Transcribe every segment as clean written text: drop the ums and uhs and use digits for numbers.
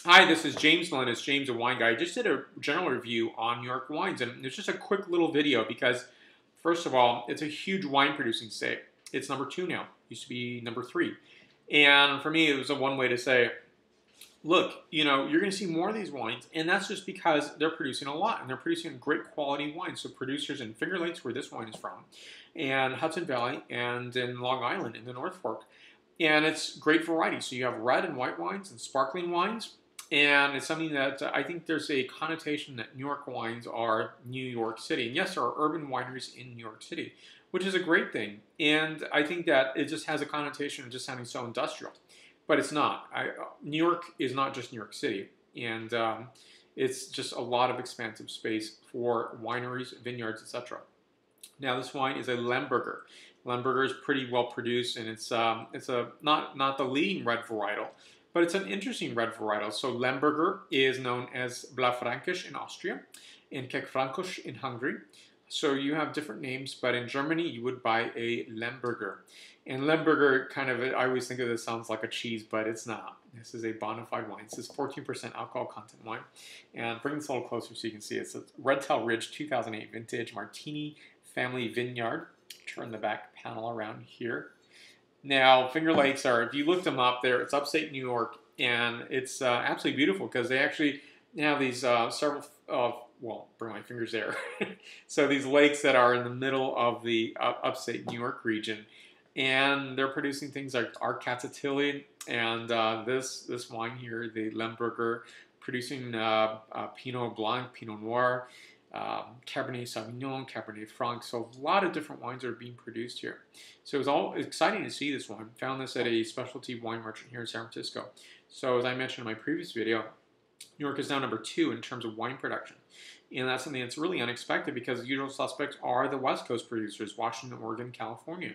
Hi, this is James Melendez, James a Wine Guy. I just did a general review on New York wines, and it's just a quick little video because, first of all, it's a huge wine producing state. It's number 2 now. Used to be number 3. And for me, it was a one way to say, look, you're going to see more of these wines, and that's just because they're producing a lot, and they're producing great quality wines. So producers in Finger Lakes, where this wine is from, and Hudson Valley, and in Long Island, in the North Fork. And it's great variety. So you have red and white wines and sparkling wines. And it's something that I think there's a connotation that New York wines are New York City. And yes, there are urban wineries in New York City, which is a great thing. And I think that it just has a connotation of just sounding so industrial. But it's not. New York is not just New York City. And it's just a lot of expansive space for wineries, vineyards, etc. Now, this wine is a Lemberger. Lemberger is pretty well produced, and it's not the leading red varietal, but it's an interesting red varietal. So Lemberger is known as Blaufränkisch in Austria, and Keckfränkisch in Hungary. So you have different names, but in Germany you would buy a Lemberger. And Lemberger, I always think of this sounds like a cheese, but it's not. This is a bona fide wine. This is 14% alcohol content wine. And bring this a little closer so you can see it. It's a Red Tail Ridge 2008 vintage Martini Family Vineyard. Turn the back panel around here. Now, Finger Lakes if you look them up there, it's upstate New York, and it's absolutely beautiful because they actually have these several, well, bring my fingers there. So these lakes that are in the middle of the upstate New York region, and they're producing things like Arcatzatilly and this wine here, the Lemberger, producing Pinot Blanc, Pinot Noir, Cabernet Sauvignon, Cabernet Franc. So a lot of different wines are being produced here. So it was all exciting to see this one. Found this at a specialty wine merchant here in San Francisco. So as I mentioned in my previous video, New York is now number 2 in terms of wine production. And that's something that's really unexpected because the usual suspects are the West Coast producers, Washington, Oregon, California.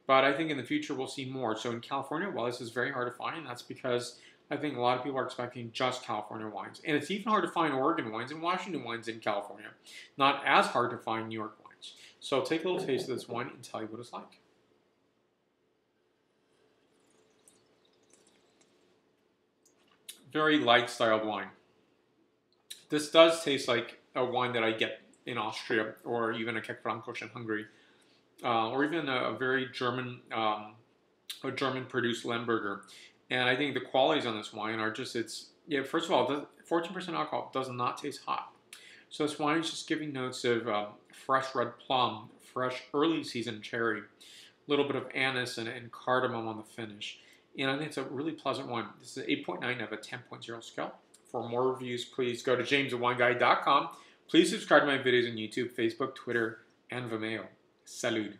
But I think in the future we'll see more. So in California, well, this is very hard to find. That's because I think a lot of people are expecting just California wines. And it's even hard to find Oregon wines and Washington wines in California. Not as hard to find New York wines. So take a little taste of this wine and tell you what it's like. Very light styled wine. This does taste like a wine that I get in Austria or even a Keckfränkisch in Hungary. Or even a very German, German-produced Lemberger. And I think the qualities on this wine are just, first of all, 14% alcohol does not taste hot. So this wine is just giving notes of fresh red plum, fresh early season cherry, a little bit of anise and cardamom on the finish. And I think it's a really pleasant wine. This is 8.9 of a 10.0 scale. For more reviews, please go to jamesthewineguy.com. Please subscribe to my videos on YouTube, Facebook, Twitter, and Vimeo. Salud.